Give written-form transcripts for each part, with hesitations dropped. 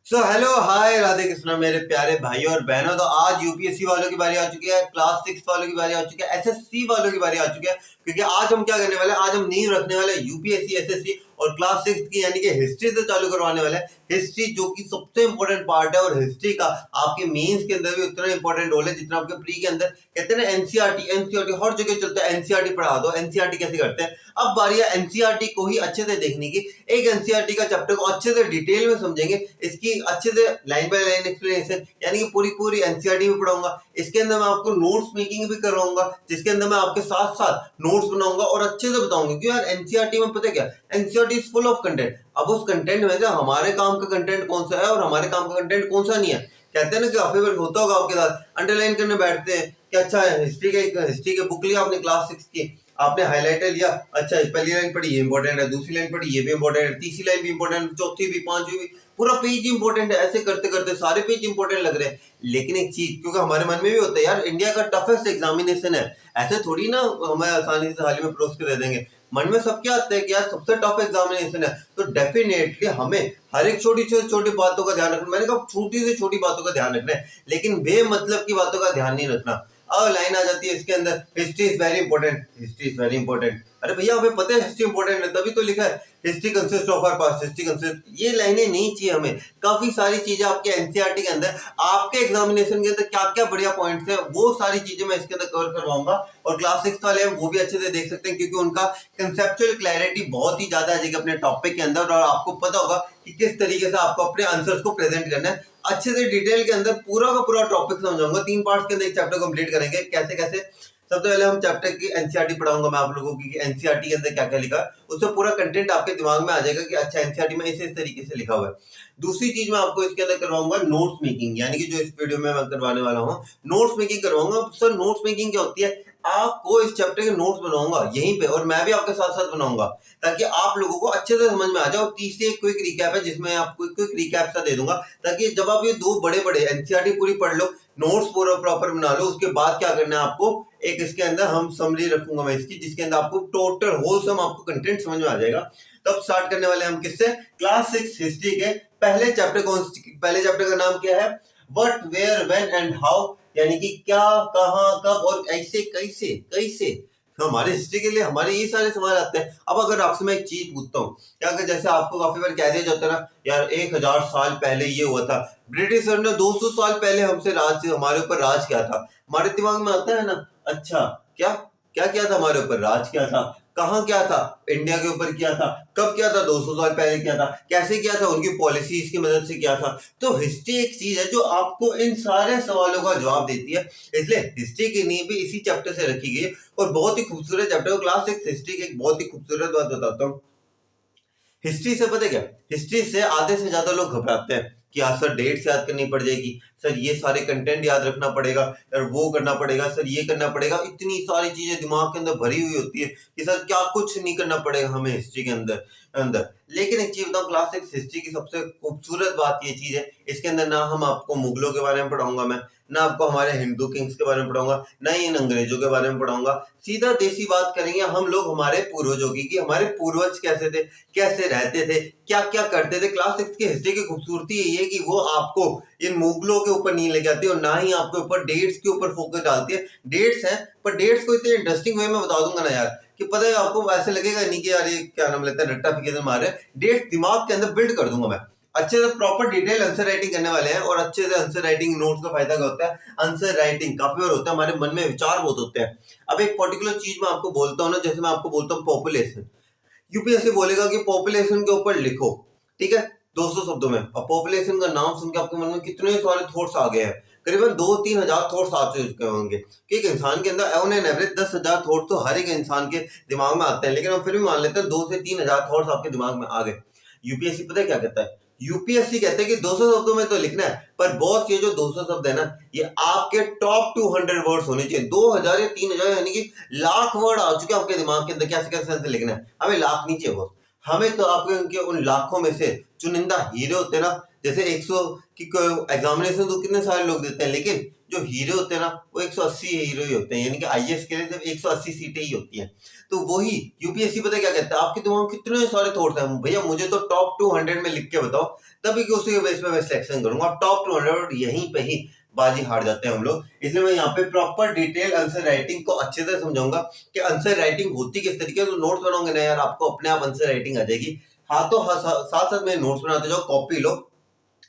Hello hi Radhe Krishna मेरे प्यारे भाइयों और बहनों। तो आज यूपीएससी वालों की बारी आ चुकी है, क्लास 6 वालों की बारी आ चुकी है, एसएससी वालों की बारी आ चुकी है। क्योंकि आज हम क्या करने वाले हैं, आज हम नींव रखने वाले यूपीएससी एसएससी और क्लास 6 की यानी कि हिस्ट्री से चालू करवाने वाले हैं। हिस्ट्री जो कि सबसे इंपॉर्टेंट पार्ट है और हिस्ट्री का आपके मेंस के अंदर भी उतना इंपॉर्टेंट रोल है जितना आपके प्री के अंदर। कहते हैं ना एनसीईआरटी एनसीईआरटी हर जगह चलता है, एनसीईआरटी पढ़ा दो। एनसीईआरटी कैसे करते हैं, अब बारी है एनसीईआरटी को ही अच्छे से देखने की। एक एनसीईआरटी का चैप्टर को अच्छे से डिटेल में समझेंगे, इसकी अच्छे से लाइन बाय लाइन एक्सप्लेनेशन यानी कि पूरी पूरी एनसीईआरटी भी पढ़ाऊंगा। इसके अंदर मैं आपको नोट्स मेकिंग भी करवाऊंगा, जिसके अंदर मैं आपके साथ साथ नोट्स बनाऊंगा और अच्छे से बताऊंगा। क्यों यार, एनसीईआरटी में पता है क्या, NCERT is full of content. अब उस कंटेंट में से हमारे काम का कंटेंट कौन सा है और हमारे काम का कंटेंट कौन सा नहीं है। कहते हैं ना कि काफी बार होता होगा आपके साथ, अंडरलाइन करने बैठते हैं कि अच्छा हिस्ट्री के बुक लिया आपने क्लास 6 की, आपने हाईलाइटर लिया, अच्छा पहली लाइन पढ़ी ये इंपॉर्टेंट है, दूसरी लाइन पढ़ी ये भी इंपॉर्टेंट है, तीसरी लाइन भी इंपॉर्टेंट है, चौथी भी, पांचवी भी, पूरा पेज इंपॉर्टेंट है। ऐसे करते करते सारे पेज इंपॉर्टेंट लग रहे हैं। लेकिन एक चीज, क्योंकि हमारे मन में भी होता है यार इंडिया का टफेस्ट एग्जामिनेशन है, ऐसे थोड़ी ना हमें आसानी से थाली में परोस के दे देंगे। मन में सबके आता है कि यार सबसे टफ एग्जामिनेशन है, तो डेफिनेटली हमें हर एक छोटी से छोटी बातों का ध्यान रखना। मैंने कहा छोटी से छोटी बातों का ध्यान रखना है, लेकिन बेमतलब की बातों का ध्यान नहीं रखना। अब लाइन आ जाती है इसके अंदर, history is very important, history is very important. अरे भैया हमें पता है हिस्ट्री इंपॉर्टेंट है, तभी तो लिखा है history consist of our past, history consist. ये लाइनें नहीं चाहिए हमें। काफी सारी चीजें आपके एनसीईआरटी के अंदर, आपके एग्जामिनेशन के अंदर क्या क्या बढ़िया पॉइंट्स हैं, वो सारी चीजें मैं इसके अंदर कवर करवाऊंगा। और क्लास 6 वाले हैं वो भी अच्छे से देख सकते हैं, क्योंकि उनका कंसेप्चुअल क्लैरिटी बहुत ही ज्यादा है अपने टॉपिक के अंदर, और आपको पता होगा कि किस तरीके से आपको अपने आंसर्स को प्रेजेंट करना है। अच्छे से डिटेल के अंदर पूरा का पूरा टॉपिक समझाऊंगा। 3 पार्ट्स के अंदर एक चैप्टर कंप्लीट करेंगे। कैसे कैसे, सबसे पहले हम चैप्टर की एनसीईआरटी पढ़ाऊंगा मैं आप लोगों की, एनसीईआरटी के अंदर क्या क्या लिखा है, उससे पूरा कंटेंट आपके दिमाग में आ जाएगा कि अच्छा एनसीईआरटी में इस तरीके से लिखा हुआ है। दूसरी चीज मैं आपको इसके अंदर करवाऊंगा नोट्स मेकिंग, यानी कि जो इस वीडियो में मैं करवाने वाला हूँ नोट्स मेकिंग करवाऊंगा। सर नोट्स मेकिंग क्या होती है, आपको इस चैप्टर के नोट्स बनाऊंगा यहीं पे, और मैं भी आपके साथ साथ बनाऊंगा ताकि आप लोगों को अच्छे से समझ में आ जाए। और तीसरी एक क्विक रिकैप है जिसमें आपको क्विक रिकैप सा दे दूंगा, ताकि जब आप ये दो बड़े बड़े एनसीईआरटी पूरी पढ़ लो, नोट्स पूरा प्रॉपर बना लो, उसके बाद क्या करना है आपको, एक इसके अंदर हम समरी रखूंगा मैं इसकी, जिसके अंदर आपको टोटल होलसम आपको कंटेंट समझ में आ जाएगा। तब स्टार्ट करने वाले हम किससे, क्लास 6 हिस्ट्री के पहले चैप्टर। पहले चैप्टर का नाम क्या है, what where when and how, यानी कि क्या, कहां, कब और ऐसे कैसे कैसे। तो हमारे हिस्ट्री के लिए हमारे ये सारे सवाल आते हैं। अब अगर आपसे मैं एक चीज पूछता हूँ, क्या अगर जैसे आपको काफी बार कह दिया जाता है ना यार 1000 साल पहले ये हुआ था, ब्रिटिशर ने 200 साल पहले हमसे राज, हमारे ऊपर राज किया था, हमारे दिमाग में आता है ना अच्छा क्या क्या किया था, हमारे ऊपर राज किया था, कहाँ क्या था, इंडिया के ऊपर किया था, कब किया था, 200 साल पहले किया था, कैसे किया था, उनकी पॉलिसीज की मदद से किया था। तो हिस्ट्री एक चीज है जो आपको इन सारे सवालों का जवाब देती है। इसलिए हिस्ट्री की नींव भी इसी चैप्टर से रखी गई है, और बहुत ही खूबसूरत चैप्टर। क्लास 6 हिस्ट्री की एक बहुत ही खूबसूरत बात बताता हूँ। हिस्ट्री से पता है क्या, हिस्ट्री से आधे से ज्यादा लोग घबराते हैं कि यार सर डेट्स याद करनी पड़ जाएगी, सर ये सारे कंटेंट याद रखना पड़ेगा, यार वो करना पड़ेगा, सर ये करना पड़ेगा। इतनी सारी चीजें दिमाग के अंदर भरी हुई होती है कि सर क्या कुछ नहीं करना पड़ेगा हमें हिस्ट्री के अंदर अंदर लेकिन एक चीज बताऊं, क्लास 6 हिस्ट्री की सबसे खूबसूरत बात ये चीज है, इसके अंदर ना हम आपको मुगलों के बारे में पढ़ाऊंगा मैं, ना आपको हमारे हिंदू किंग्स के बारे में पढ़ाऊंगा, ना ही इन अंग्रेजों के बारे में पढ़ाऊंगा। सीधा देसी बात करेंगे हम लोग हमारे पूर्वजों की, कि हमारे पूर्वज कैसे थे, कैसे रहते थे, क्या क्या करते थे। क्लास 6 की हिस्ट्री की खूबसूरती यही है कि वो आपको इन मुगलों के ऊपर नहीं लेके आती, और ना ही आपके ऊपर डेट्स के ऊपर फोकस डालती है। डेट्स है पर डेट्स को इतने इंटरेस्टिंग वे में बता दूंगा ना यार कि पता है आपको ऐसे लगेगा नहीं कि यार ये क्या नाम लेता है रट्टा फिकेशन मार रहे हैं। डेट्स दिमाग के अंदर बिल्ड कर दूंगा मैं अच्छे से। प्रॉपर डिटेल आंसर राइटिंग करने वाले हैं, और अच्छे से आंसर राइटिंग नोट्स का फायदा क्या होता है, आंसर राइटिंग काफी बार होता है हमारे मन में विचार बहुत होते हैं। अब एक पर्टिकुलर चीज मैं आपको बोलता हूँ ना, जैसे मैं आपको बोलता हूँ पॉपुलेशन, यूपीएससी बोलेगा कि पॉपुलेशन के ऊपर लिखो, ठीक है 200 शब्दों में। अब पॉपुलेशन का नाम सुन के आपके मन में कितने सारे थॉट्स आ गए हैं, करीबन 2-3 हजार थॉट्स आ चुके होंगे कि एक इंसान के अंदर ऑन एन एवरेज 10,000 थॉट्स तो हर एक इंसान के दिमाग में आते हैं, लेकिन हम फिर भी मान लेते हैं 2 से 3 हजार थॉट्स आपके दिमाग में आ गए। यूपीएससी पता है क्या कहता है, यूपीएससी कहते हैं कि 200 शब्दों में तो लिखना है, पर बॉस ये जो 200 शब्द है ना, ये आपके टॉप 200 वर्ड्स होने चाहिए। 2000 या 3000 यानी कि लाख वर्ड आ चुके हैं आपके दिमाग के अंदर, कैसे कैसे लिखना है। हमें लाख नहीं चाहिए बॉस, हमें तो आपके उनके उन लाखों में से चुनिंदा हीरे होते हैं ना, जैसे 100 की एग्जामिनेशन तो कितने सारे लोग देते हैं, लेकिन जो हीरो होते हैं ना वो 180 हीरो ही होते हैं, यानी कि आईएएस के लिए सिर्फ 180 सीटें ही होती हैं। तो वही यूपीएससी पता है क्या कहता है, आपके दिमाग में कितने सारे थॉट्स हैं, भैया मुझे तो टॉप 200 में लिख के बताओ, तभी कि उसी के बेस पे मैं सिलेक्शन करूंगा। टॉप 200 यहीं पे ही बाजी हार जाते हैं हम लोग। इसलिए मैं यहाँ पे प्रॉपर डिटेल आंसर राइटिंग को अच्छे से समझाऊंगा कि आंसर राइटिंग होती किस तरीके, तो नोट्स बनाओगे ना यार, आपको अपने आप आंसर राइटिंग आ जाएगी। हाँ तो साथ साथ में नोट्स बनाते जाओ, कॉपी लो,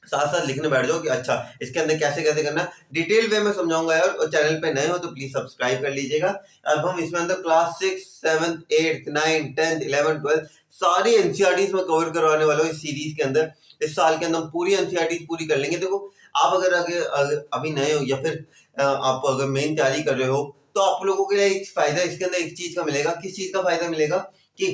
साथ साथ लिखने बैठ जाओ कि अच्छा इसके अंदर कैसे कैसे करना है, डिटेल वे में समझाऊंगा यार। और चैनल पे नए हो तो प्लीज सब्सक्राइब कर लीजिएगा। अब हम इसमें अंदर क्लास 6, 7, 8, 9, 10, 11, 12 सारी एनसीईआरटी में कवर करवाने वाला हूँ इस सीरीज के अंदर। इस साल के अंदर हम पूरी एनसीईआरटी पूरी कर लेंगे। देखो आप अगर अभी नए हो या फिर आप अगर मेन तैयारी कर रहे हो, तो आप लोगों के लिए एक फायदा इसके अंदर एक चीज का मिलेगा। किस चीज का फायदा मिलेगा कि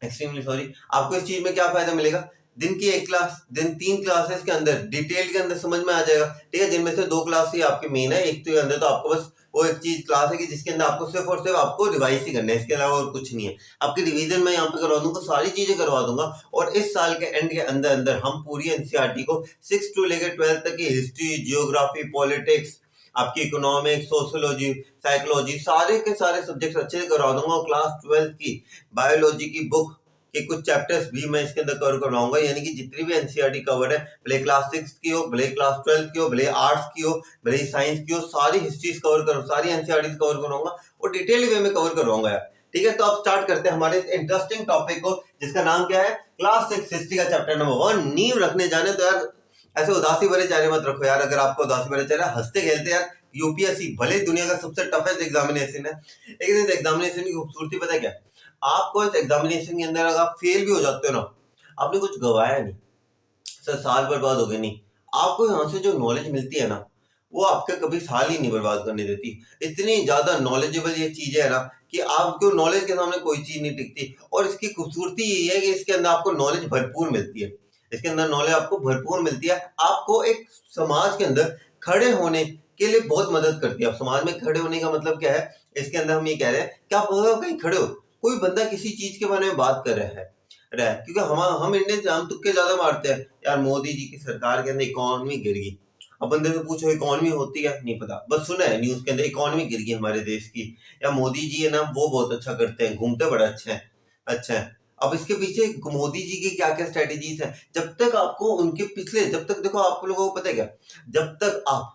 एक्सट्रीमली सॉरी, आपको इस चीज में क्या फायदा मिलेगा, दिन की एक क्लास, दिन 3 क्लासेस के अंदर डिटेल के अंदर समझ में आ जाएगा। ठीक है, जिनमें से 2 क्लास ही आपके मेन है, एक तो अंदर तो आपको बस वो एक चीज क्लास है कि जिसके अंदर आपको सिर्फ और सिर्फ आपको रिवाइज ही करना है, इसके अलावा और कुछ नहीं है। आपकी रिवीजन मैं यहाँ पे करवा दूंगा, सारी चीजें करवा दूंगा। और इस साल के एंड के अंदर अंदर हम पूरी एनसीईआरटी को 6 टू लेकर 12 तक की हिस्ट्री, जियोग्राफी, पॉलिटिक्स, आपकी इकोनॉमिक्स, सोशियोलॉजी, साइकोलॉजी, सारे के सारे सब्जेक्ट अच्छे से करवा दूंगा। और क्लास 12 की बायोलॉजी की बुक के कुछ चैप्टर्स भी मैं इसके अंदर कवर करवाऊंगा, यानी कि जितनी भी एनसीईआरटी कवर है, भले क्लास 6 की हो, भले क्लास 12 की हो, भले आर्ट्स की हो, भले साइंस की हो, सारी हिस्ट्रीज कवर करूँ, सारी एनसीईआरटी कवर करवाऊंगा और डिटेल वे में कवर करवाऊंगा यार। ठीक है, तो अब स्टार्ट करते हैं हमारे इंटरेस्टिंग टॉपिक को, जिसका नाम क्या है, क्लास 6 हिस्ट्री का चैप्टर नंबर 1, नींव रखने जाने। तो यार ऐसे उदासी भरे चेहरे मत रखो यार, अगर आपको उदासी भरे चेहरा, हंसते खेलते यार। यूपीएससी भले दुनिया का सबसे टफेस्ट एग्जामिनेशन है, लेकिन इस एग्जामिनेशन की खूबसूरती पता है क्या, आपको इस एग्जामिनेशन के अंदर अगर आप फेल भी हो जाते हो ना, आपने कुछ गवाया नहीं, सर साल बर्बाद हो गए नहीं। आपको यहाँ से जो नॉलेज मिलती है ना, वो आपका कभी साल ही नहीं बर्बाद करने देती। इतनी ज्यादा नॉलेजेबल ये चीजें है ना कि आपको नॉलेज के सामने कोई चीज नहीं टिकती। और इसकी खूबसूरती यही है कि इसके अंदर आपको नॉलेज भरपूर मिलती है, इसके अंदर नॉलेज आपको भरपूर मिलती है। आपको एक समाज के अंदर खड़े होने के लिए बहुत मदद करती है। अब समाज में खड़े होने का मतलब क्या है, इसके अंदर हम ये कह रहे हैं कि आप कहीं खड़े हो, कोई बंदा किसी चीज के बारे में बात कर रहा है, क्योंकि हम इंडियन से हम तुक्के ज्यादा मारते हैं यार। मोदी जी की सरकार के अंदर इकोनॉमी गिर गई, अब बंदे से पूछो इकोनॉमी होती है, नहीं पता, बस सुना है न्यूज के अंदर इकोनॉमी गिर गई हमारे देश की, या मोदी जी है ना वो बहुत अच्छा करते हैं, घूमते बड़ा अच्छा है, अच्छा है। अब इसके पीछे मोदी जी की क्या क्या स्ट्रेटेजीज है, जब तक आपको उनके पिछले, जब तक देखो आप लोगों को पता है क्या, जब तक आप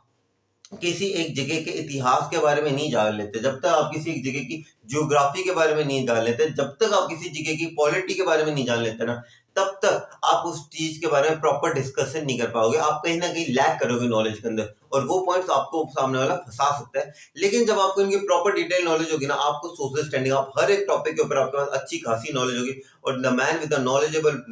किसी एक जगह के इतिहास के बारे में नहीं जान लेते, जब तक आप किसी एक जगह की ज्योग्राफी के बारे में नहीं जान लेते, जब तक आप किसी जगह की पॉलिटी के बारे में नहीं जान लेते ना, तब तक आप उस चीज के बारे में प्रॉपर डिस्कशन नहीं कर पाओगे। आप कहीं ना कहीं लैक करोगे नॉलेज के अंदर, और वो पॉइंट्स आपको सामने वाला फंसा सकता है। लेकिन जब आपको इनकी प्रॉपर डिटेल नॉलेज होगी ना, आपको सोशल स्टैंडिंग, आप हर एक टॉपिक के ऊपर आपके पास अच्छी खासी नॉलेज होगी। और the man with the knowledgeable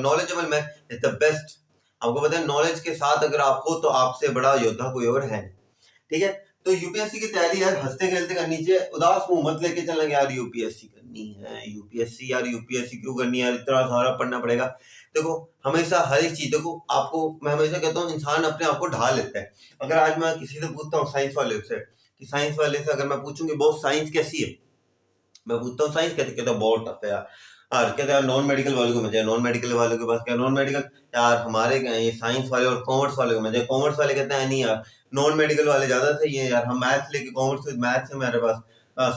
knowledgeable man is the best. आपको पता है नॉलेज के साथ अगर आप हो तो आपसे बड़ा योद्धा कोई और है नहीं। ठीक है, तो यूपीएससी की तैयारी यार हंसते खेलते करनी चाहिए, उदास मुंह मत लेके चलना यार यूपीएससी करनी है, यूपीएससी यार, यूपीएससी क्यों करनी है यार, इतना सारा पढ़ना पड़ेगा। देखो हमेशा हर एक चीज, देखो आपको मैं हमेशा कहता हूँ इंसान अपने आप को ढाल लेता है। अगर आज मैं किसी से पूछता हूँ साइंस वाले से, कि साइंस वाले से अगर मैं पूछूंगी बहुत साइंस कैसी है, मैं पूछता हूँ साइंस कहते, कहता बहुत टफ है यार। हाँ कहते हैं नॉन मेडिकल वालों को मजा है, नॉन मेडिकल वालों के पास क्या, नॉन मेडिकल यार हमारे क्या है, ये साइंस वाले और कॉमर्स वाले को मजा है। कॉमर्स वाले कहते हैं नहीं यार, नॉन मेडिकल वाले ज्यादा सही है यार, हम मैथ्स लेके, कॉमर्स मैथ्स है मेरे पास,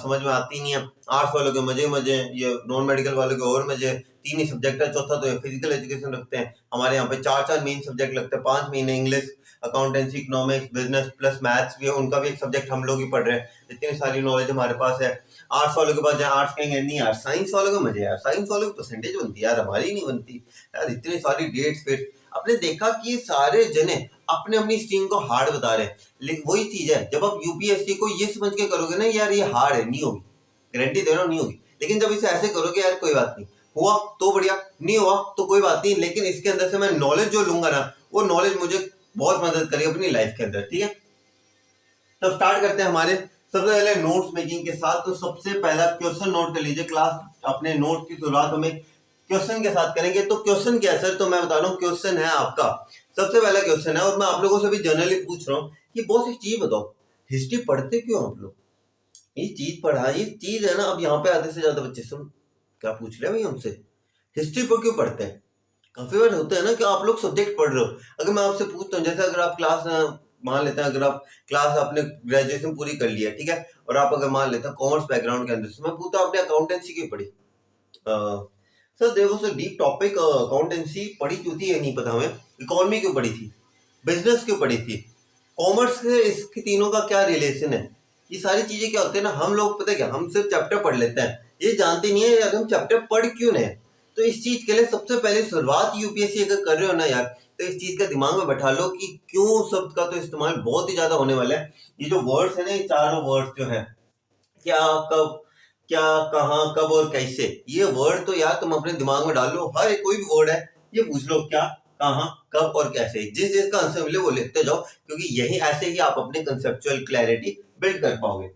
समझ में आती नहीं है। आर्ट्स वालों के मजे मजे, ये नॉन मेडिकल वालों के और मजे। 3 ही सब्जेक्ट है, चौथा तो ये फिजिकल एजुकेशन रखते हैं। हमारे यहाँ पे 4 मेन सब्जेक्ट लगते हैं, 5 महीने English, accountancy, economics, business plus maths भी है, उनका भी एक सब्जेक्ट हम लोग ही पढ़ रहे हैं। इतनी सारी नॉलेज हमारे पास है। आर्ट्स वालों के पास जाए, आर्ट्स कहेंगे नहीं यार, साइंस वालों को मजे यार, साइंस वालों की परसेंटेज बनती है यार, हमारी नहीं बनती यार, इतनी सारी डेट्स फिर। आपने देखा कि सारे जने अपने अपनी स्ट्रीम को हार्ड बता रहे हैं, लेकिन वही चीज है, जब आप यूपीएससी को ये समझ के करोगे ना यार ये हार्ड है, नहीं होगी, गारंटी दे रहा हूं नहीं होगी। लेकिन जब इसे ऐसे करोगे यार कोई बात नहीं, हुआ तो बढ़िया, नहीं हुआ तो कोई बात नहीं, लेकिन इसके अंदर से मैं नॉलेज जो लूंगा ना, वो नॉलेज मुझे बहुत मदद करेगी अपनी लाइफ के अंदर। ठीक है, तो स्टार्ट करते हैं हमारे सबसे पहले नोट्स मेकिंग के साथ। तो सबसे पहला क्वेश्चन नोट कर लीजिए, क्लास अपने नोट की शुरुआत हमें क्वेश्चन के साथ करेंगे। तो क्वेश्चन क्या है सर, तो मैं बता रहा हूँ क्वेश्चन है आपका, सबसे पहला क्वेश्चन है, और मैं आप लोगों से भी जनरली पूछ रहा हूँ कि बहुत सी चीज बताओ, हिस्ट्री पढ़ते क्यों आप लोग, ये चीज पढ़ा, ये चीज है ना। अब यहाँ पे आधे से ज्यादा बच्चे सुन क्या पूछ रहे हैं भाई हमसे, हिस्ट्री पर क्यों पढ़ते हैं, काफी बार होता है ना कि आप लोग सब्जेक्ट पढ़ रहे हो, अगर मैं आपसे पूछता हूँ, जैसे अगर आप क्लास मान लेते हैं, अगर आप क्लास आपने ग्रेजुएशन पूरी कर लिया, ठीक है, और आप अगर मान लेते हैं कॉमर्स बैकग्राउंड के अंदर से, मैं पूछता हूँ आपने अकाउंटेंसी क्यों पढ़ी? Sir there was a deep topic, accountancy पढ़ी क्यों थी ये नहीं पता हमें, इकोनॉमी क्यों पढ़ी थी, बिजनेस क्यों पढ़ी थी, कॉमर्स से इसके तीनों का क्या रिलेशन है, ये सारी चीजें क्या होते हैं ना, हम लोग पता है क्या, हम सिर्फ चैप्टर पढ़ लेते हैं, ये जानते नहीं है यार हम चैप्टर पढ़ क्यों रहे हैं। तो इस चीज के लिए सबसे पहले शुरुआत यूपीएससी अगर कर रहे हो ना यार, तो इस चीज का दिमाग में बैठा लो कि क्यों शब्द का तो इस्तेमाल बहुत ही ज्यादा होने वाला है। ये जो वर्ड्स है ना, ये चारों वर्ड्स जो है, क्या, कब, क्या, कहाँ, कब और कैसे, ये वर्ड तो यार तुम अपने दिमाग में डाल लो, हर एक कोई भी वर्ड है ये पूछ लो, क्या, कहाँ, कब और कैसे, जिस जिसका आंसर मिले वो लिखते जाओ, क्योंकि यही ऐसे ही आप अपने कंसेप्चुअल क्लैरिटी बिल्ड कर पाओगे।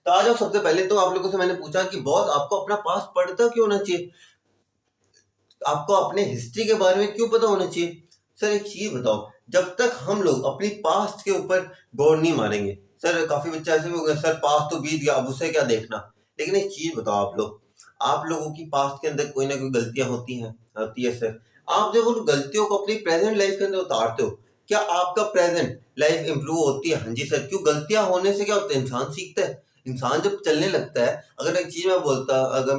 तो आ जाओ, सबसे पहले तो आप लोगों से मैंने पूछा कि बॉस आपको अपना पास्ट पढ़ता क्यों होना चाहिए, आपको अपने हिस्ट्री के बारे में क्यों पता होना चाहिए। सर एक चीज बताओ, जब तक हम लोग अपनी पास्ट के ऊपर गौर नहीं मारेंगे, सर काफी बच्चे ऐसे भी हो गए, सर पास्ट तो बीत गया अब उसे क्या देखना, लेकिन एक चीज बताओ, आप लोगों की पास्ट के अंदर कोई ना कोई गलतियां होती है सर, आप जब उन गलतियों को अपनी प्रेजेंट लाइफ के अंदर उतारते हो, क्या आपका प्रेजेंट लाइफ इंप्रूव होती है? हाँ जी सर, क्यों, गलतियां होने से क्या होता है, इंसान सीखता है, इंसान जब चलने लगता है, अगर मैं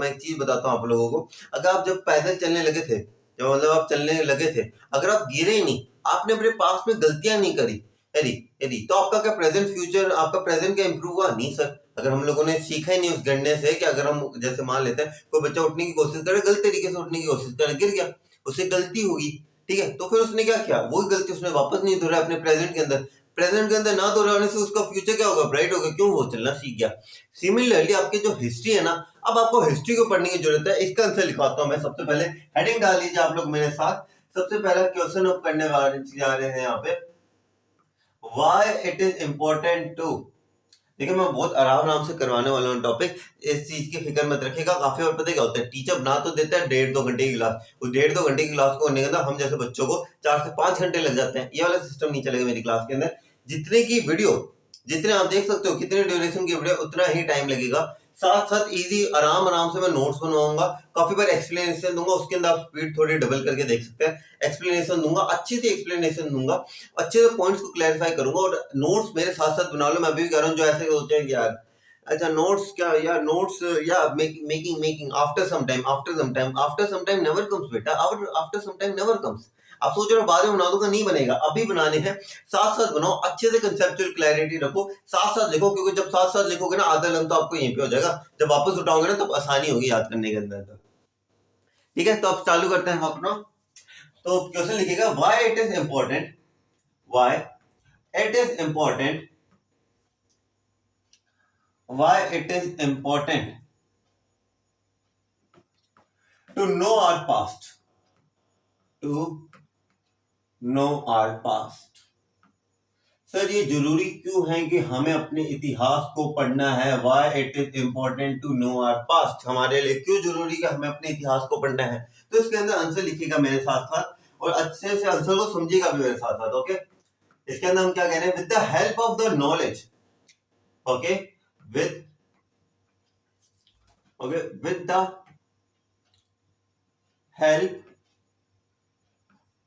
एक चीज बताता हूँ आप लोगों को, अगर आप जब पैदल चलने लगे थे, जब मतलब आप चलने लगे थे, अगर आप गिरे ही नहीं, आपने अपने पास में गलतियां नहीं करी, यदि यदि तो आपका क्या प्रेजेंट फ्यूचर, आपका प्रेजेंट क्या इंप्रूव हुआ? नहीं सर। अगर हम लोगों ने सीखा ही नहीं उस गिरने से, कि अगर हम जैसे मान लेते हैं कोई बच्चा उठने की कोशिश करे, गलत तरीके से उठने की कोशिश करे, गिर गया, उससे गलती होगी, ठीक है, तो फिर उसने क्या किया, वही गलती उसने वापस नहीं दोहराया अपने प्रेजेंट के अंदर ना दोहराने से उसका फ्यूचर क्या होगा, ब्राइट होगा, क्यों, वो चलना सीख गया। सिमिलरली आपकी जो हिस्ट्री है ना, अब आपको हिस्ट्री को पढ़ने की जरूरत है। इसका आंसर लिखवाता हूं मैं, सबसे पहले हेडिंग डाल लीजिए आप लोग मेरे साथ। सबसे पहला क्वेश्चन अब करने वाले जा रहे हैं यहाँ पे, why it is important to, देखिए मैं बहुत आराम से करवाने वाला हूँ टॉपिक, इस चीज की फिक्र मत रखिएगा। काफी बार पता क्या होता है, टीचर बना तो देता है 1.5-2 घंटे की क्लास, उस 1.5-2 घंटे की क्लास को होने के अंदर हम जैसे बच्चों को 4 से 5 घंटे लग जाते हैं। ये वाला सिस्टम नहीं चलेगा मेरी क्लास के अंदर। जितने की वीडियो, जितने आप देख सकते हो, कितने ड्यूरेशन की वीडियो, उतना ही टाइम लगेगा। साथ साथ इजी आराम से मैं नोट्स बनवाऊंगा, काफी बार एक्सप्लेनेशन दूंगा, उसके अंदर आप स्पीड थोड़ी डबल करके देख सकते हैं। एक्सप्लेनेशन दूंगा, अच्छी सी एक्सप्लेनेशन दूंगा, अच्छे से पॉइंट्स को क्लैरिफाई करूंगा, और नोट्स मेरे साथ साथ बना लो। मैं भी कह रहा हूँ जो ऐसे होते हैं यार, अच्छा नोट्स क्या यार, नोट्स या making after some time never comes बेटा, after some time never comes. आप सोच रहे हो बाद में बना दूंगा, नहीं बनेगा, अभी बनाने हैं, साथ साथ बनाओ, अच्छे से कंसेप्चुअल क्लैरिटी रखो, साथ साथ लिखो, क्योंकि जब साथ साथ लिखोगे ना, आधा लंग तो आपको यहीं पे हो जाएगा, जब वापस उठाओगे ना तब आसानी होगी याद करने के अंदर। तो ठीक है, तो अब चालू करते हैं अपना। तो क्वेश्चन लिखिएगा, why it is important, why it is important, why it is important to know our past, to know our past। Sir ये जरूरी क्यों है कि हमें अपने इतिहास को पढ़ना है? why it is important to know our past, हमारे लिए क्यों जरूरी है हमें अपने इतिहास को पढ़ना है? तो इसके अंदर आंसर लिखिएगा मेरे साथ साथ, और अच्छे से आंसर को समझिएगा भी मेरे साथ साथ। ओके, इसके अंदर हम क्या कह रहे हैं, with the help of the knowledge, okay, with the help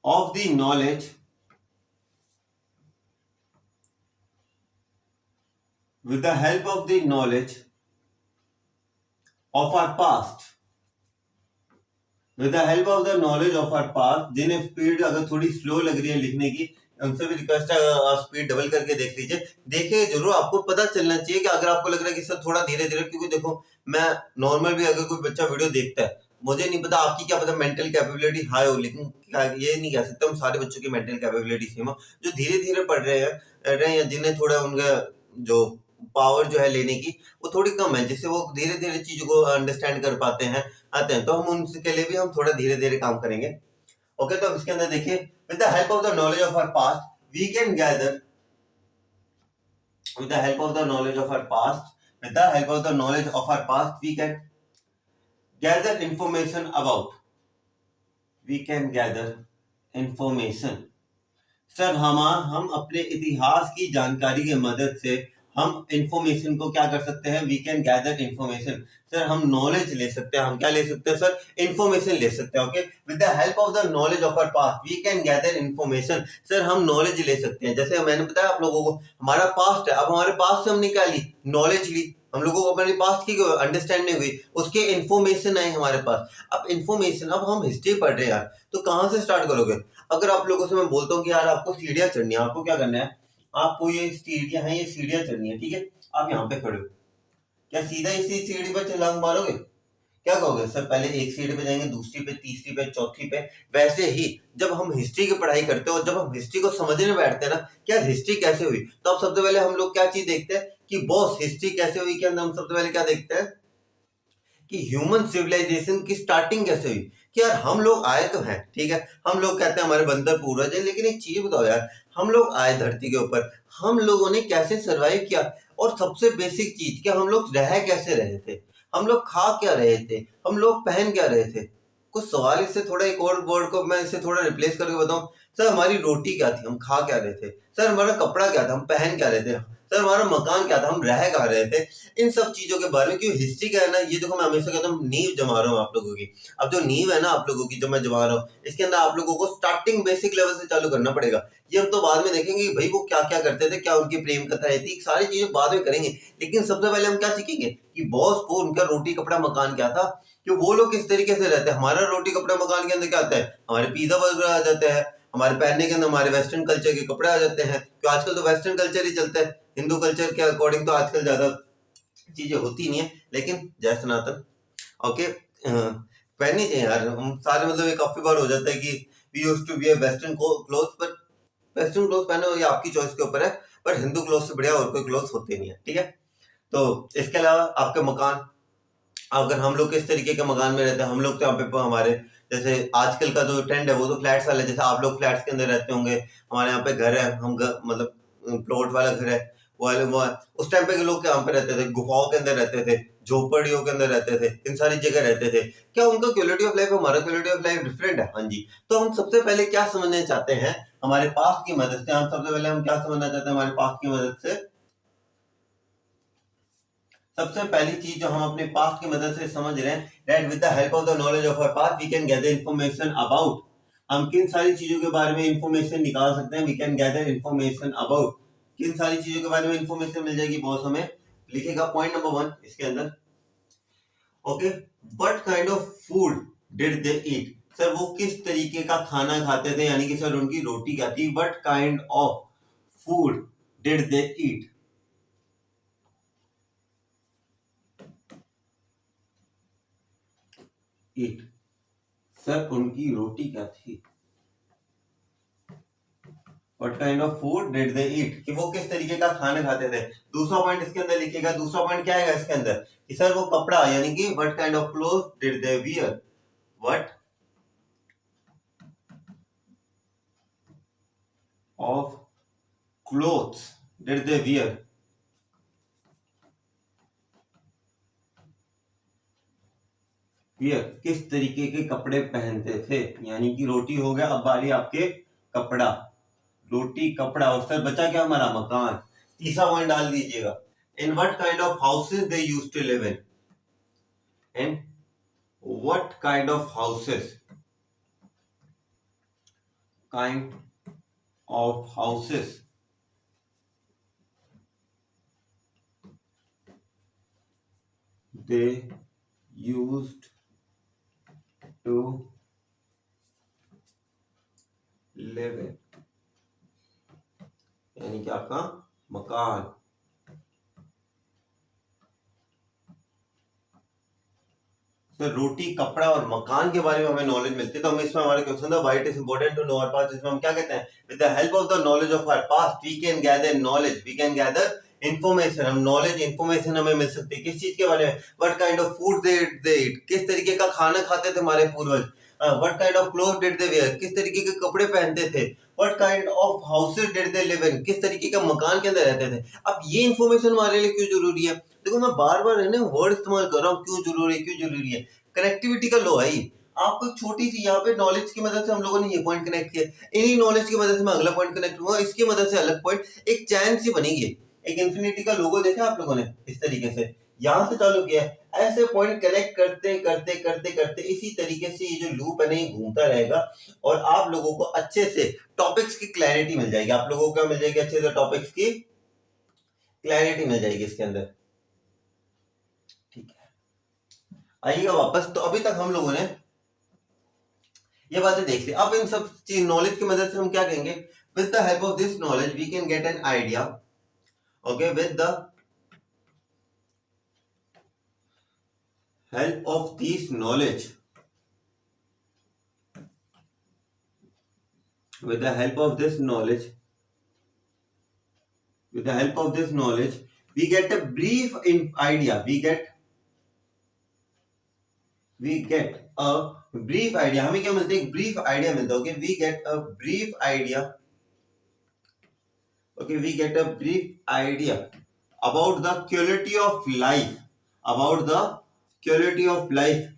of the knowledge, with the help of the knowledge of our past, with the help of the knowledge of our past, जिन्हें speed अगर थोड़ी slow लग रही है लिखने की, उनसे भी रिक्वेस्ट है आप स्पीड डबल करके देख लीजिए। देखिए जरूर, आपको पता चलना चाहिए कि अगर आपको लग रहा है कि सर थोड़ा धीरे धीरे, क्योंकि देखो मैं नॉर्मल भी अगर कोई बच्चा वीडियो देखता है, मुझे नहीं पता आपकी क्या पता मेंटल कैपेबिलिटी हाई हो, लेकिन ये नहीं कह सकता हम सारे बच्चों की मेंटल कैपेबिलिटी सेम हो। जो धीरे धीरे पढ़ रहे हैं, जिन्हें थोड़ा उनका जो पावर जो है लेने की वो थोड़ी कम है, जिससे वो धीरे धीरे चीजों को अंडरस्टैंड कर पाते हैं, आते हैं, तो हम उनके लिए भी हम थोड़ा धीरे धीरे काम करेंगे। ओके, तो इसके अंदर देखिए, with the help of the knowledge of our past we can gather, with the help of the knowledge of our past, with the help of the knowledge of our past we can gather information about, we can gather information। Sir हम अपने इतिहास की जानकारी की मदद से हम information को क्या कर सकते हैं, we can gather information. Sir हम नॉलेज ले सकते हैं, हम क्या ले सकते हैं सर, इंफॉर्मेशन ले सकते हैं। Okay, with the help of the knowledge of our past we can gather information. Sir हम नॉलेज ले सकते हैं, जैसे मैंने बताया आप लोगों को, हमारा पास्ट है, अब हमारे पास्ट से हमने क्या ली, नॉलेज ली, हम लोगों को अपने पास्ट की अंडरस्टैंडिंग हुई, उसके इंफॉर्मेशन आई हमारे पास। अब इंफॉर्मेशन, अब हम हिस्ट्री पढ़ रहे हैं यार, तो कहाँ से स्टार्ट करोगे? अगर आप लोगों से मैं बोलता हूँ कि यार आपको सीढ़ियाँ चढ़नी है, आपको क्या करना है, आपको ये सीढ़ियाँ हैं, ये सीढ़ियाँ चढ़नी है, ठीक है, आप यहाँ पे खड़े हो, क्या सीधा इसी सीढ़ी पर छलांग मारोगे? क्या कहोगे? सर पहले एक सीढ़ी पे जाएंगे, दूसरी पे, तीसरी पे, चौथी पे। वैसे ही जब हम हिस्ट्री की पढ़ाई करते हो, जब हम हिस्ट्री को समझने बैठते हैं ना, क्या हिस्ट्री कैसे हुई, तो अब सबसे पहले हम लोग क्या चीज देखते हैं कि बॉस हिस्ट्री कैसे हुई के अंदर हम सबसे पहले क्या देखते हैं कि ह्यूमन सिविलाइजेशन की स्टार्टिंग कैसे हुई। कि यार हम लोग आए तो हैं, ठीक है, हम लोग कहते हैं हमारे बंदर पूर्वज है, लेकिन एक चीज बताओ यार, हम लोग आए धरती के ऊपर, हम लोगों ने कैसे सरवाइव किया, और सबसे बेसिक चीज कि हम लोग रह कैसे रहे थे, हम लोग खा क्या रहे थे, हम लोग पहन क्या रहे थे। कुछ सवाल इससे थोड़ा, एक और वर्ड को मैं इससे थोड़ा रिप्लेस करके बताऊं, सर हमारी रोटी क्या थी, हम खा क्या रहे थे, सर हमारा कपड़ा क्या था, हम पहन क्या रहे थे, सर हमारा मकान क्या था, हम रह कहाँ रहे थे। इन सब चीजों के बारे में, क्यों हिस्ट्री का है ना, ये देखो मैं हमेशा कहता हूँ नींव जमा रहा हूँ आप लोगों की। अब जो नींव है ना आप लोगों की, जो मैं जमा रहा हूँ, इसके अंदर आप लोगों को स्टार्टिंग बेसिक लेवल से चालू करना पड़ेगा। ये हम तो बाद में देखेंगे कि भाई वो क्या क्या करते थे, क्या उनकी प्रेम कथा थी, सारी चीजें बाद में करेंगे, लेकिन सबसे पहले हम क्या सीखेंगे कि बॉस को उनका रोटी कपड़ा मकान क्या था, कि वो लोग किस तरीके से रहते हैं। हमारा रोटी कपड़ा मकान के अंदर क्या आता है, हमारे पिज्जा बर्गर आ जाते हैं, हमारे पहनने के अंदर हमारे वेस्टर्न कल्चर के कपड़े आ जाते हैं, तो आजकल तो वेस्टर्न कल्चर ही चलता है, हिंदू कल्चर के अकॉर्डिंग तो आजकल ज्यादा चीजें होती नहीं है, लेकिन जय सनातन। ओके, पहननी चाहिए यार, हम सारे मतलब एक काफी बार हो जाता है कि we used to wear western clothes, पर वेस्टर्न क्लोथ पहनो ये आपकी चॉइस के ऊपर है, पर हिंदू क्लोथ से बढ़िया और कोई क्लोथ होते नहीं है, ठीक है। तो इसके अलावा आपके मकान, अगर हम लोग किस तरीके के मकान में रहते हैं, हम लोग तो यहाँ पे हमारे, जैसे आजकल का जो ट्रेंड है वो तो फ्लैट्स वाला है, जैसे आप लोग फ्लैट्स के अंदर रहते होंगे, हमारे यहाँ पे घर है, हम मतलब प्लॉट वाला घर है, वो उस टाइम पे के लोग यहाँ पे रहते थे, गुफाओं के अंदर रहते थे, झोपड़ियों के अंदर रहते थे, इन सारी जगह रहते थे। क्या उनका क्वालिटी ऑफ लाइफ, हमारा क्वालिटी ऑफ लाइफ डिफरेंट है? हाँ जी। तो हम सबसे पहले क्या समझना चाहते हैं हमारे पास्ट की मदद से, हम सबसे पहले हम क्या समझना चाहते हैं हमारे पास्ट की मदद से, सबसे पहली चीज जो हम अपने पास्ट की मदद से समझ रहे हैं, that with the help of the knowledge of our past we can gather information about, हम किन सारी चीजों के बारे में इंफॉर्मेशन निकाल सकते हैं, we can gather information about, किन सारी चीजों के बारे में इंफॉर्मेशन मिल जाएगी बॉस हमें, लिखेगा पॉइंट नंबर 1 इसके अंदर। Okay, what kind of food did they eat, sir वो किस तरीके का खाना खाते थे, यानी कि सर उनकी रोटी क्या थी, what kind of food did they eat, eat, sir उनकी रोटी क्या थी, what kind of food did they eat, कि वो किस तरीके का खाना खाते थे। दूसरा पॉइंट इसके अंदर लिखिएगा, दूसरा पॉइंट क्या है इसके अंदर कि सर वो कपड़ा, यानी कि what kind of cloth did they wear, what of clothes did they wear, wear किस तरीके के कपड़े पहनते थे, यानी कि रोटी हो गया, अब बारी आपके कपड़ा, रोटी कपड़ा, और सर बचा क्या हमारा मकान। तीसरा पॉइंट डाल दीजिएगा, in what kind of houses they used to live in what kind of houses, kind of houses they used to live in, यानी कि आपका मकान। सर रोटी कपड़ा और मकान के बारे में हमें नॉलेज मिलती है, तो हम इसमें हमारा क्वेश्चन था why it is important to know our past, जिसमें हम क्या कहते हैं, with the help of the knowledge of our past we can gather knowledge, we can gather information, हम नॉलेज इंफॉर्मेशन हमें मिल सकती है किस चीज के बारे में, what kind of food they eat, किस तरीके का खाना खाते थे हमारे पूर्वज, what kind of cloth did they wear, किस तरीके के कपड़े पहनते थे, what kind of houses did they live in, किस तरीके का मकान के अंदर रहते थे। अब ये इंफॉर्मेशन हमारे लिए क्यों जरूरी है, देखो मैं बार बार है ना वर्ड इस्तेमाल कर रहा हूँ, क्यों जरूरी है, क्यों जरूरी है, कनेक्टिविटी का लो है ये। आपको एक छोटी सी यहाँ पे नॉलेज की मदद से हम लोगों ने ये पॉइंट कनेक्ट किया, इन्हीं नॉलेज की मदद से मैं अगला पॉइंट कनेक्ट हुआ, इसकी मदद से अलग पॉइंट, एक चैन सी बनेगी, एक इन्फिनिटी का लोगो देखा आप लोगों ने, इस तरीके से यहां से चालू किया है, ऐसे पॉइंट कनेक्ट करते करते करते करते इसी तरीके से ये जो लूप है ना ये घूमता रहेगा और आप लोगों को अच्छे से टॉपिक्स की क्लैरिटी मिल जाएगी। आप लोगों को क्या मिल जाएगी, अच्छे से टॉपिक्स की क्लैरिटी मिल जाएगी इसके अंदर। ठीक है, आइएगा वापस। तो अभी तक हम लोगों ने ये बातें देख ली। अब इन सब चीज नॉलेज की मदद से हम क्या कहेंगे, with the help of this knowledge we can get an idea. Okay, with the help of this knowledge, with the help of this knowledge, with the help of this knowledge we get a brief idea, we get a brief idea। हमें क्या मिलता है, एक brief idea मिलता है। okay, we get a brief idea, okay, we get a brief idea about the quality of life, about the quality of life.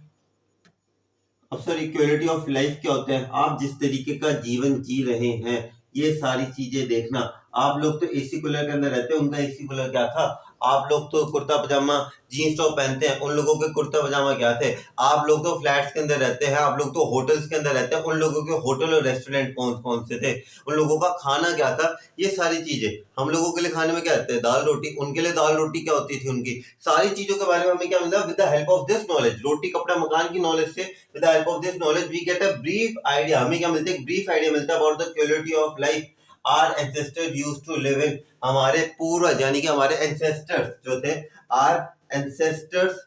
अब sorry, quality of life क्या होता है, आप जिस तरीके का जीवन जी रहे हैं ये सारी चीजें देखना। आप लोग तो एसी कूलर के अंदर रहते हैं, उनका एसी कूलर क्या था, आप लोग तो कुर्ता पजामा जीन्स टॉप पहनते हैं, उन लोगों के कुर्ता पजामा क्या थे। आप लोग तो फ्लैट्स के अंदर रहते हैं, आप लोग तो होटल्स के अंदर रहते हैं, उन लोगों के होटल और रेस्टोरेंट कौन कौन से थे, उन लोगों का खाना क्या था। ये सारी चीजें हम लोगों के लिए खाने में क्या होते हैं, दाल रोटी, उनके लिए दाल रोटी क्या होती थी, उनकी सारी चीजों के बारे में हमें क्या मिला, with the help of this knowledge, रोटी कपड़ा मकान की नॉलेज से, with the help of this knowledge we get a brief idea. हमें क्या मिलता है, ब्रीफ आइडिया मिलता है about the quality of life our ancestor used to live in. हमारे पूर्वज यानी कि हमारे एंसेस्टर्स जो थे, our ancestors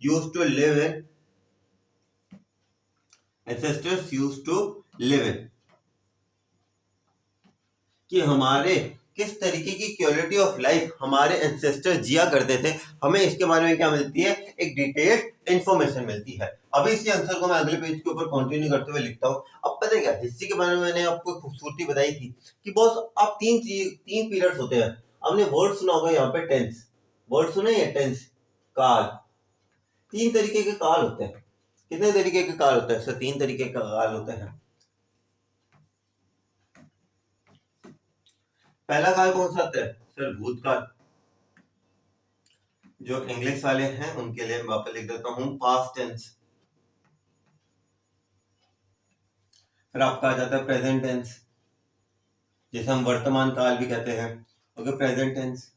used to live in, ancestors used to live in, कि हमारे किस तरीके की क्वालिटी ऑफ लाइफ हमारे एंसेस्टर जिया करते थे। हमें इसके बारे में क्या मिलती है, एक डिटेल्ड इंफॉर्मेशन मिलती है। अभी इसी आंसर को मैं अगले पेज के ऊपर कंटिन्यू करते हुए लिखता हूँ। अब पता है क्या, हिस्ट्री के बारे में मैंने आपको खूबसूरती बताई थी कि बॉस आप तीन पीरियड्स होते हैं। हमने वर्ड सुना होगा यहाँ पे, टेंस वर्ड सुने या टेंस, काल। तीन तरीके के काल होते हैं। कितने तरीके के काल होते हैं सर, तीन तरीके का काल होते हैं। पहला काल कौन सा आता है सर, भूतकाल। जो इंग्लिश वाले हैं उनके लिए मैं वापस लिख देता हूं, पास्ट टेंस। फिर आपका आ जाता है प्रेजेंट टेंस, जिसे हम वर्तमान काल भी कहते हैं। Okay, present tense.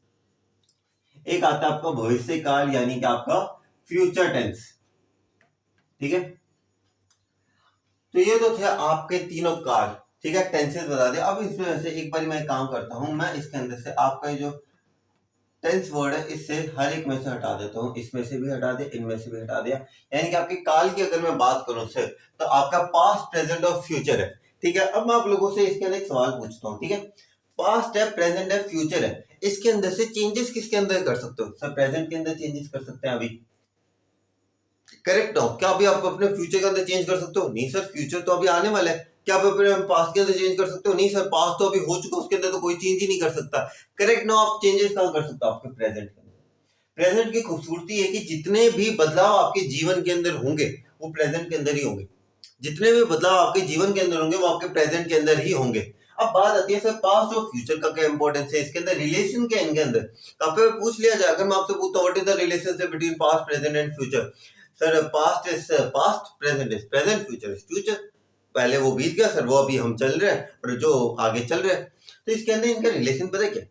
एक आता है आपका भविष्य काल यानी कि आपका फ्यूचर टेंस। ठीक है, तो ये तो थे आपके तीनों काल। ठीक है, टेंसेस बता दिया। अब इसमें से एक बार मैं काम करता हूं, मैं इसके अंदर से आपका जो टेंस वर्ड है इससे हर एक में से हटा देता हूं, इसमें से भी हटा दिया, इनमें से भी हटा दिया। यानी कि आपके काल की अगर मैं बात करूं सर, तो आपका पास्ट प्रेजेंट और फ्यूचर है। ठीक है, अब मैं आप लोगों से इसके अंदर एक सवाल पूछता हूँ। ठीक है, पास्ट है, प्रेजेंट है, फ्यूचर है, इसके अंदर से चेंजेस किसके अंदर कर सकते हो सर, प्रेजेंट के अंदर चेंजेस कर सकते हैं अभी, करेक्ट हो क्या। अभी आप अपने फ्यूचर के अंदर चेंज कर सकते हो, नहीं सर फ्यूचर तो अभी आने वाला है। क्या आप अपने पास्ट के अंदर चेंज कर सकते हो, नहीं सर पास्ट तो अभी हो चुका, उसके अंदर तो कोई चेंज ही नहीं कर सकता। करेक्ट ना, आप चेंजेस कहां कर सकते हो, आपके प्रेजेंट के अंदर। प्रेजेंट की खूबसूरती है कि जितने भी बदलाव आपके जीवन के अंदर होंगे वो प्रेजेंट के अंदर ही होंगे। जितने भी बदलाव आपके जीवन के अंदर होंगे वो आपके प्रेजेंट के अंदर ही होंगे। अब बात आती है सर पास्ट और फ्यूचर का क्या इंपॉर्टेंस है, इसके अंदर रिलेशन क्या इनके अंदर, काफी पूछ लिया जाए। अगर मैं आपसे पूछता हूं what is the relationship between past, present and future, sir past is past, present is present, future is future. पहले वो बीत गया सर, वो अभी हम चल रहे हैं और जो आगे चल रहे हैं। तो इसके अंदर इनका रिलेशन पता है क्या,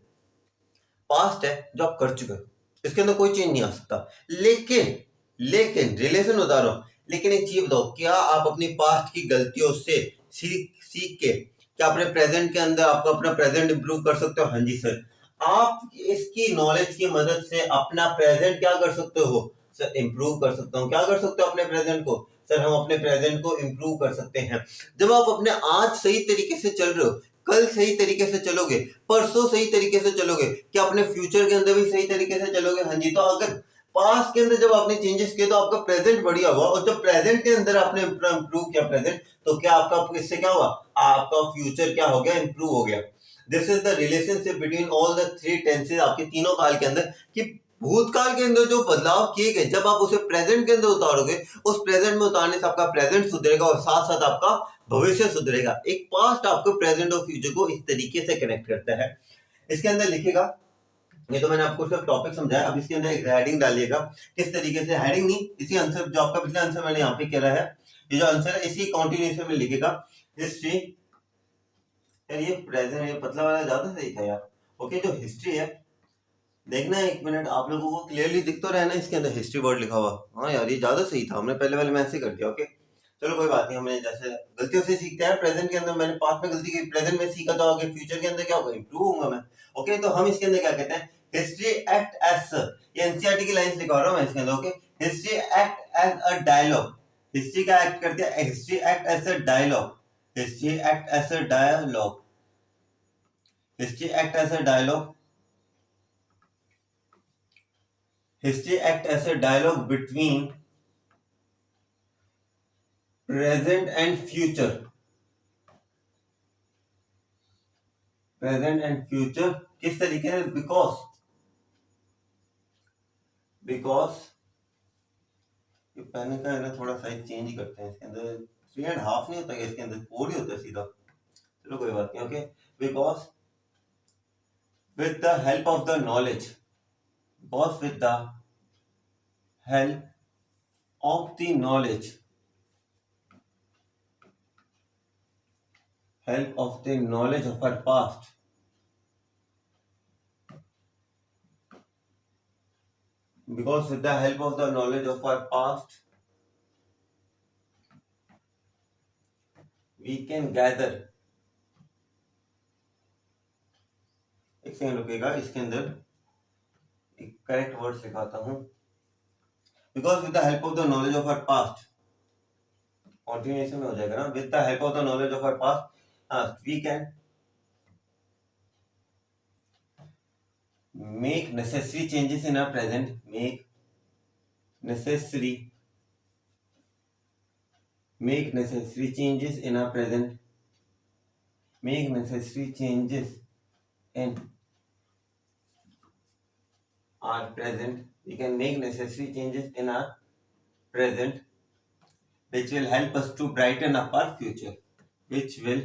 पास्ट है जो आप कर चुके हो, इसके अंदर कोई चेंज नहीं आ सकता। लेकिन रिलेशन बता रहा हूं, लेकिन एक चीज बताओ, क्या आप अपनी पास्ट की गलतियों से सीख के क्या अपने प्रेजेंट के अंदर आपको अपना प्रेजेंट इंप्रूव कर सकते हो। हाँ जी सर, आप इसकी नॉलेज की मदद से अपना प्रेजेंट क्या कर सकते हो सर, इंप्रूव कर सकता हूँ। क्या कर सकते हो अपने प्रेजेंट को सर, हम अपने प्रेजेंट को इंप्रूव कर सकते हैं। जब आप अपने आज सही तरीके से चल रहे हो, कल सही तरीके से चलोगे, परसों सही तरीके से चलोगे, क्या अपने फ्यूचर के अंदर भी सही तरीके से चलोगे। हाँ जी, तो अगर पास्ट के अंदर जब आपने चेंजेस किए तो आपका प्रेजेंट बढ़िया हुआ, और जब प्रेजेंट के अंदर आपने इंप्रूव किया प्रेजेंट, तो क्या आपका इससे क्या हुआ, आपका फ्यूचर क्या हो गया, इंप्रूव हो गया। This is the relationship between all the three tenses आपके तीनों काल के अंदर, कि भूतकाल के अंदर जो बदलाव किए गए जब आप उसे प्रेजेंट के अंदर उतारोगे, उस प्रेजेंट में उतारने से आपका प्रेजेंट सुधरेगा और साथ साथ आपका भविष्य सुधरेगा। एक पास्ट आपको प्रेजेंट और फ्यूचर को इस तरीके से कनेक्ट करता है। इसके अंदर लिखेगा ये तो मैंने आपको सिर्फ टॉपिक समझाया, अब इसके अंदर एक हेडिंग डालिएगा किस तरीके से, हेडिंग नहीं, इसी आंसर जो आपका पिछला आंसर मैंने यहाँ पे करा है, ये जो आंसर है इसी कॉन्टिन्यूएशन में लिखेगा हिस्ट्री। यार ये प्रेजेंट, ये पतला वाला ज्यादा सही था यार। ओके, जो हिस्ट्री है देखना, एक मिनट, आप लोगों को क्लियरली दिख तो रहा है ना इसके अंदर हिस्ट्री वर्ड लिखा हुआ। हाँ यार, ये ज्यादा सही था, हमने पहले वाले में ऐसे कर दिया। ओके चलो कोई बात नहीं, हमने जैसे गलतियों से सीखते हैं। प्रेजेंट के अंदर मैंने पास्ट में गलती की, प्रेजेंट में सीखा, तो आगे फ्यूचर के अंदर क्या होगा, इंप्रूव होऊंगा मैं। ओके, तो हम इसके अंदर क्या कहते हैं, हिस्ट्री एक्ट एज, ये एनसीईआरटी की लाइंस लिखा रहा हूं मैं इसके अंदर। Okay, history act as a dialogue, history का एक्ट करती है, history act as a dialogue, history act as a dialogue, history act as a dialogue, history act as a dialogue between present and future, present and future किस तरीके से, because ये pen का है ना, थोड़ा साइज चेंज करते हैं इसके अंदर, 3.5 नहीं होता है इसके अंदर, 4 ही होता है सीधा। चलो कोई बात नहीं। Okay, because with the help of the knowledge, because with the help of the knowledge, help of the knowledge of our past, because with the help of the knowledge of our past we can gather, एक second रुकेगा, इसके अंदर एक correct word लिखाता हूं, because with the help of the knowledge of our past, continuation में हो जाएगा ना, with the help of the knowledge of our past we can make necessary changes in our present, make necessary changes in our present, make necessary changes in our present, we can make necessary changes in our present which will help us to brighten up our future, which will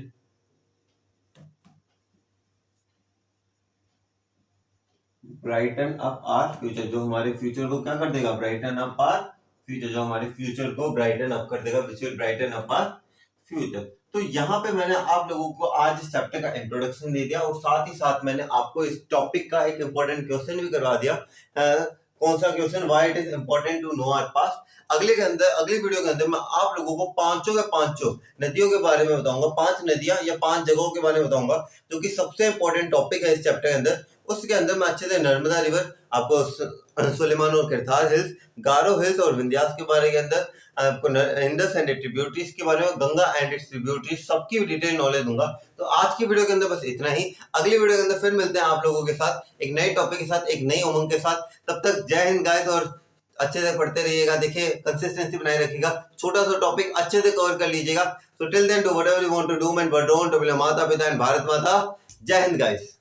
brighten up our future, जो हमारे future को क्या कर देगा, Brighton up our future, जो हमारे future को Brighton up कर देगा, which will brighten up our future. तो यहाँ पे मैंने आप लोगों को आज इस चैप्टर का इंट्रोडक्शन दे दिया, और साथ ही साथ मैंने आपको इस टॉपिक का एक इंपॉर्टेंट क्वेश्चन भी करवा दिया। कौन सा question, why it is important to know our past. अगले वीडियो के अंदर मैं आप लोगों को पांचों नदियों के बारे में बताऊंगा, 5 नदियां या 5 जगहों के बारे में बताऊंगा, जो कि सबसे इंपॉर्टेंट टॉपिक है इस चैप्टर के अंदर। उसके अंदर मैं अच्छे से नर्मदा रिवर, आपको सुलेमान और किरथार हिल्स, गारो हिल्स और विंध्यास के बारे के अंदर, आपको इंडस एंड ट्रिब्यूटरीज के बारे में, गंगा एंड इट्स ट्रिब्यूटरीज, सबकी डिटेल नॉलेज दूंगा। तो आज की वीडियो के अंदर बस इतना ही, अगली वीडियो के अंदर फिर मिलते हैं आप लोगों के साथ एक नए टॉपिक के साथ, एक नई उमंग के साथ। तब तक जय हिंद गाइस, और अच्छे से पढ़ते रहिएगा, देखिए कंसिस्टेंसी बनाए रखिएगा, छोटा सा टॉपिक अच्छे से कवर कर लीजिएगा। So till then do whatever you want to do, and but don't to माता पिता एंड भारत माता। जय हिंद गाइस।